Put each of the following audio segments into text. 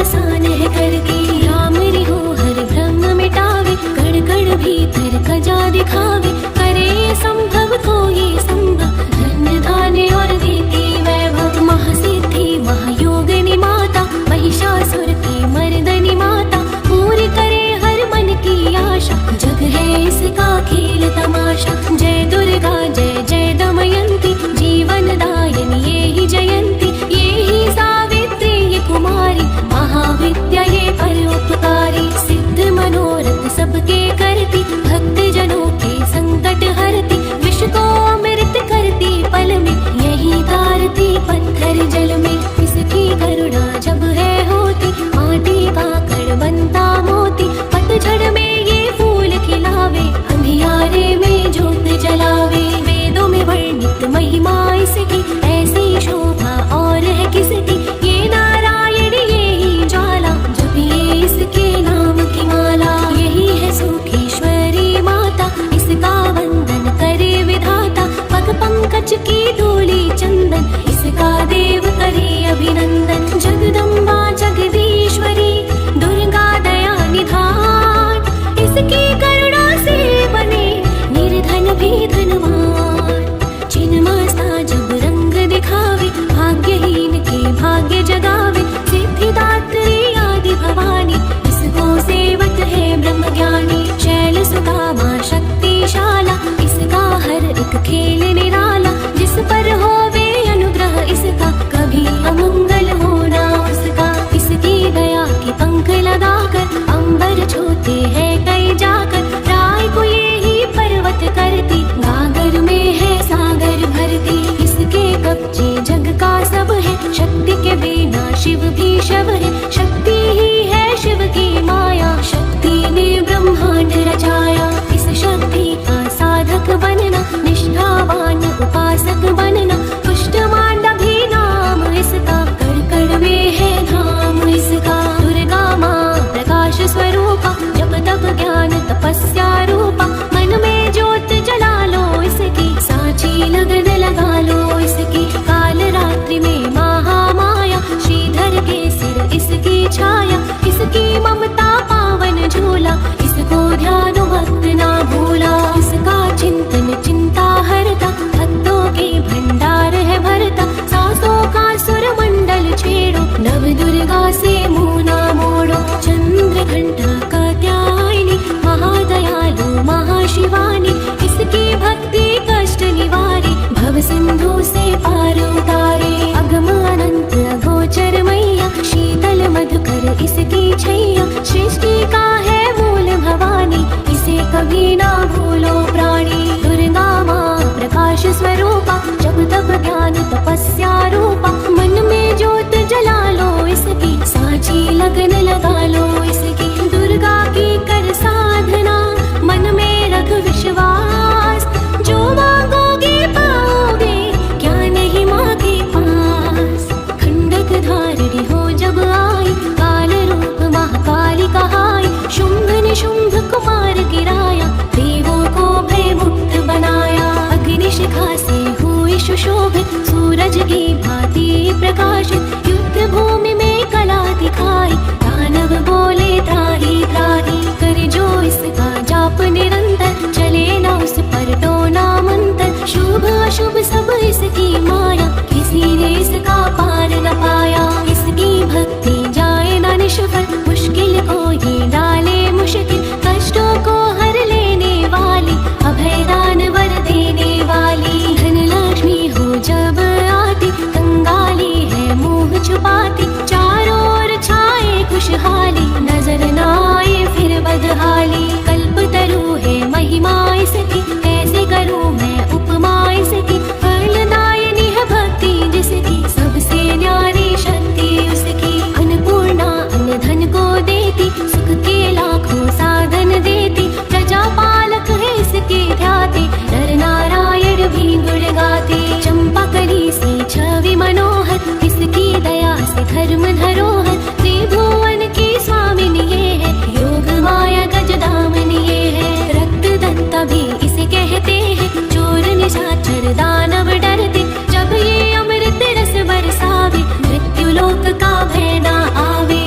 आसान है करके। राम रिहो हर भ्रम मिटावे, कण कण भीतर खजा दिखावे। करे संभव को ये संभव, धन्य धान्य और देती वैभव। महासिद्धि महायोगिनी माता, महिषासुर की मर्दनी माता। पूरी करे हर मन की आशा, जग है इसका खेल तमाशा। जय दुर्गा जय जय दमयंती, जीवन दायिनी ये ही जयंती। ये ही सावित्री ये कुमारी, महाविद्या ये परोपकारी। सिद्ध मनोरथ सबके करती, भक्त जनों के संकट हरती। विष को अमृत करती पल में, यही तारती पत्थर जल में। इसकी करुणा जब है होती, माटी का कण बनता मोती। पतझड़ में ये फूल खिलावे, अंधियारे में जोत जलावे। वेदों में वर्णित महिमा इसकी, ऐसी शोभा और है किसकी। ये नारायण ये ही ज्वाला, जपिए इसके नाम की माला। यही है सुखेश्वरी माता, इसका वंदन करे विधाता। पग पंकज की धूली चंदन, इसका देव करे अभिनंदन। जगदम्बा जगदीश्वरी, दुर्गा दया निधान। इसकी करुणा से बने निर्धन भी धनवान। छिन्नमस्ता जब रंग दिखावे, भाग्यहीन के भाग्य जगावे। सिद्धिदात्री आदि भवानी, इसको सेवक है ब्रह्म ज्ञानी। शैल सुता मां शक्तिशाला, इसका हर एक खेल निराला। जिस पर होवे अनुग्रह इसका, कभी अमंगल होना उसका। इसकी दया के पंख लगाकर, अंबर छूते हैं कई जाकर। राय को ये ही पर्वत करती, गागर में है सागर भरती। इसके कब्जे जग का सब है, शक्ति के बिना शिव भी शव है। शक्ति ही है शिव की माया, शक्ति ने ब्रह्मांड रचाया। इस शक्ति का साधक बनना, निष्ठावान उपासक बनना। पुष्ट मांडा भी नाम इसका, कण कण में है धाम इसका। दुर्गा माँ प्रकाश स्वरूपा, जप तप ज्ञान तपस्या रूपा। मन में ज्योत जला लो इसकी, साची लगन लगा लो इसकी। काल रात्रि में महामाया, श्रीधर के सिर इसकी छाया। इसकी ममता पावन झूला, इसको ध्यान भक्त ना भूला। इसका चिंतन चिंता हरता, भक्तों के भंडार है भरता। सासों का सुर मंडल छेड़ो, नव दुर्गा से मुंह ना मोड़ो। चंद्र घंटा कात्यायनी, महादयालु महाशिवानी। इसकी भक्ति कष्ट निवारी, भव सिंधु से पार उतारे। अगम अनंत अगोचर मैया, शीतल मधुकर इसकी छैया। सृष्टि का है मूल भवानी, इसे कभी ना भूलो प्राणी। दुर्गा माँ प्रकाश स्वरूपा, जब तप ज्ञान तपस्या रूपा। मन में ज्योत जला लो इसकी, साची लगन लगा लो इसकी। दुर्गा की कर साधना, मन में रख विश्वास। जो मांगोगे पाओगे, क्या नहीं माँ के पास। खंडक धारिणी हो जब आई, काल रूप महाकाली कहाई। शुंभ निशुंभ कुमार गिराया, देवों को भय मुक्त बनाया। अग्निशिखा से हुई सुशोभित, सूरज की भांति प्रकाशित। युद्ध भूमि में कला दिखाई, दानव बोले त्राहि त्राहि। कर जो इसका जाप निरंतर, चले ना उस पर टोना मंत्र। शुभ अशुभ सब इसकी माया, किसी ने इसका पार न पाया। इसकी भक्ति जाए ना निष्फल, मुश्किल को ये डाले मुश्किल। कष्टों को हर लेने वाली, अभय दान वर देने वाली। धन लक्ष्मी हो जब आती, कंगाली है मुंह छुपाती। चारों ओर छाए खुशहाली, नजर न आए फिर बदहाली। कल्प तरु है महिमा इसकी, कैसे करूं मैं उपमा इसकी। फलदायिनी है भक्ति जिसकी, सबसे न्यारी शक्ति उसकी। अन्नपूर्णा अन्न धन को देती, सुख के लाखों साधन देती। प्रजा पालक है इसके ध्याते, नर नारायण भी गुण गाते। चंपा कली से छवि मनोहर, इसकी दया से धर्म धरोहर। त्रिभुवन की स्वामिनी ये है, योग माया गज दामनी ये है। रक्त दंता भी इसे कहते हैं, चोर निशाचर दानव डरते। जब ये अमृत रस बरसावे, मृत्यु लोक का भय ना आवे।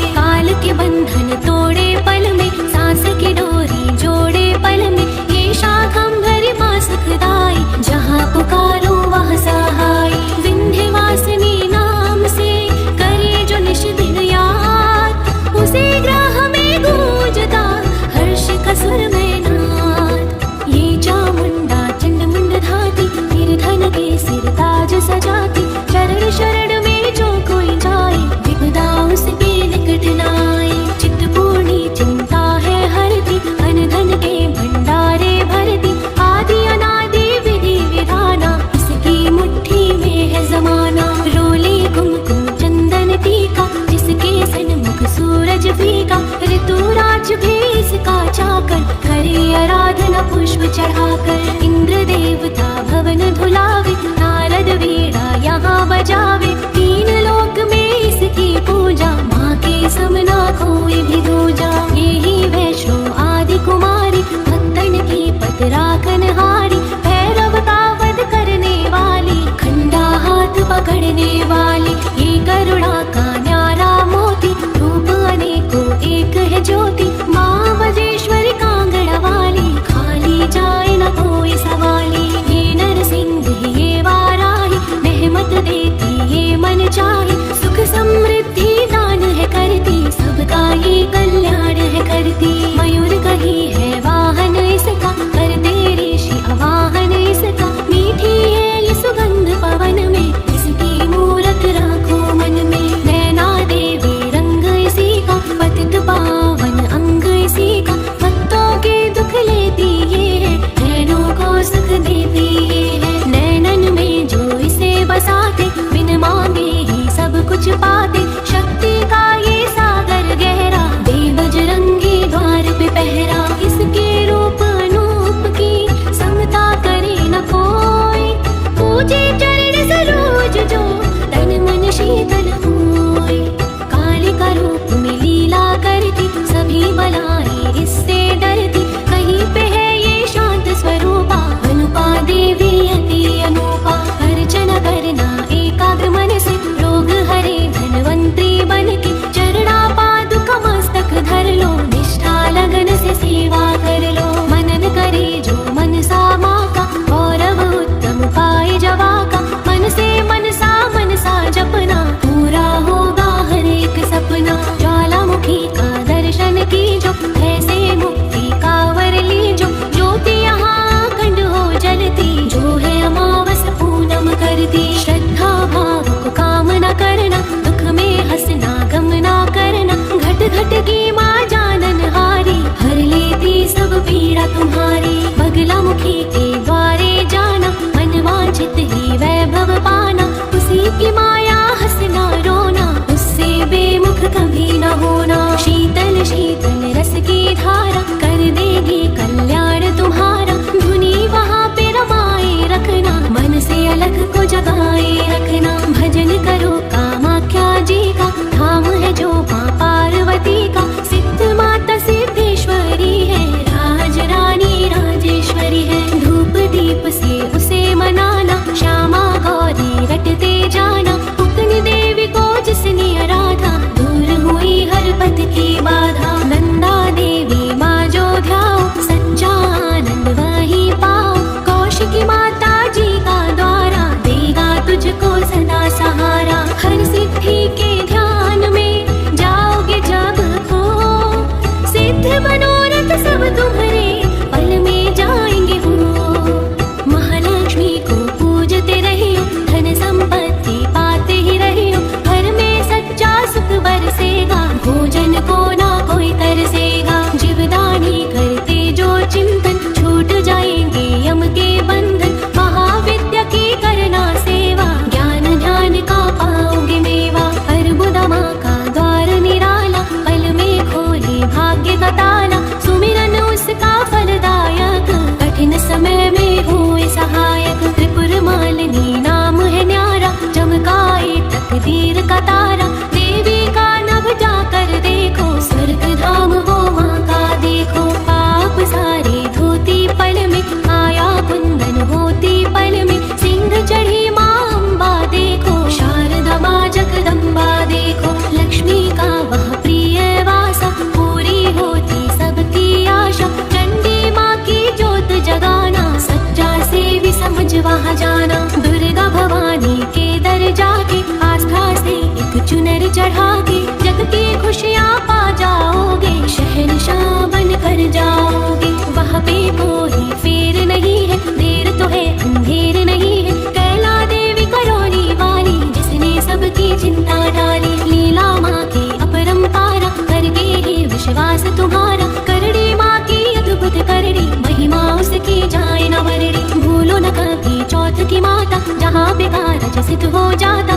चढ़ाकर। इंद्र देवता भवन धुलावे, नारद वीणा यहाँ बजावे। तीन लोक में इसकी पूजा, माँ के समना कोई भी दूजा। यही वैष्णो आदि कुमारी, भक्तन की पत राखन हारी। भैरव का वध करने वाली, खंडा हाथ पकड़ने वाली। ये करुणा का न्यारा मोती, रूप अनेकों एक है ज्योति। माँ वजेश्वरी कांगड़ वाली, खाली जाए न कोई सवाली। ये नरसिंह ये वाराही, रहमत देती ये मन चाहे। सुख समृद्धि दान है करती, सबका ये कल्याण है करती। मयूर कही है वाहन इसका, करते ऋषि आवाहन इसका। मीठी है ये सुगंध पवन में, इसकी मूरत राखो मन में। नैना देवी रंग इसी का, पतित पावन अंग इसी का। भक्तों के दुख लेती ये है, नैनों को सुख देती ये है। नैनन में जो इसे बसाते, बिन मांगे ही सब कुछ पाते। शक्ति का ये सागर गहरा, दे बजरंगी द्वार पे पहरा। इसके रूप अनूप की, समता करे न कोई। पूजे चरण सरोज जो, तन मन शीतल होए। काली का रूप में लीला करती, सभी बलाएं इससे डरती। कहीं पे है ये शांत स्वरूपा, अनुपा देवी अति अनुपा। अर्चना करना एकाग्र मन से, रोग हरे धनवंतरी बन के। चरणा पादुका मस्तक धर लो, निष्ठा लगन से सेवा कर लो। मनन करे जो मनसा माँ का, गौरव उत्तम पाए जवा का। मन से मनसा जपना, पूरा होगा हर एक सपना। ज्वालामुखी का दर्शन कीजो, ऐसे मुक्ति का वर लीजो। ज्योति यहाँ अखंड हो जलती, जो है अमावस पूनम करती। श्रद्धा भाव को काम न करना, दुख में हंसना गम ना करना। घट घट की माँ जानन हारी, हर लेती सब पीड़ा तुम्हारी। बगलामुखी के द्वारे जाना, मन वांछित ही वैभव पाना। उसी की माया हंसना रोना, उससे बेमुख कभी न होना। शीतल शीतल रस की धारा, कर देगी कल्याण तुम्हारा। धुनी वहाँ पे रमाए रखना, मन से अलग को जगाए रखना। भजन करो कामाख्या जी का, धाम है जो माँ पार्वती का। सिद्ध माता सिद्धेश्वरी है, राज रानी राजेश्वरी है। धूप दीप से उसे मनाना, श्यामा गौरी रटते जाना। उतनी देवी को जिसने आराधा, दूर हुई हर पथ की बाधा। नंदा देवी माँ जो ध्याओ, सच्चा आनंद वही पाओ। कौशिकी माता जी का द्वारा, देगा तुझको सदा सहारा। हर सिद्धि के ध्यान में जाओगे जब खो, सिद्ध मनोरथ सब तुम्हारे पल में जाएंगे हो। महालक्ष्मी को पूजते रहियो, धन संपत्ति पाते ही रहियो। घर में सच्चा सुख बरसेगा, भोजन को ना कोई तरसेगा। जीवदानी करते जो चिंतन, छूट जाएंगे यम के बंधन। महाविद्या की करना सेवा, ज्ञान ध्यान का पाओगे मेवा। अर्बुदमा का द्वार निराला, पल में खोले भाग्य का ताला। सुमिरन उसका फलदायक, कठिन समय में हुए सहायक। त्रिपुर मालिनी नाम है न्यारा, चमकाए तकदीर का तारा। देवी का नभ जाकर देखो, स्वर्ग धाम हो माँ का देखो। पाप सारे धोती पल में, आया कुंदन होती पल में। सिंह चढ़ी माँ अम्बा देखो, शारदा माँ जगदम्बा देखो। लक्ष्मी का वह प्रिय वासा, पूरी होती सबकी आशा। चंडी माँ की ज्योत जगाना, सच्चा सेवी समझ वहाँ जाना। दुर्गा भवानी के दर जाके, आस्था से एक चुनर चढ़ा के। जग की खुशियाँ पा जाओगे, शहंशाह बन कर जाओगे। वहाँ पे कोई फेर नहीं है, देर तो है अंधेर नहीं है। कैला देवी करोली वाली, जिसने सबकी चिंता डाली। लीला माँ की अपरंपारा, करके ही विश्वास तुम्हारा। करड़ी माँ की अद्भुत करड़ी, महिमा उसकी जाए न वर्णी। भूलो न कभी चौथ की माता, जहाँ पे कारज सिद्ध हो जाता।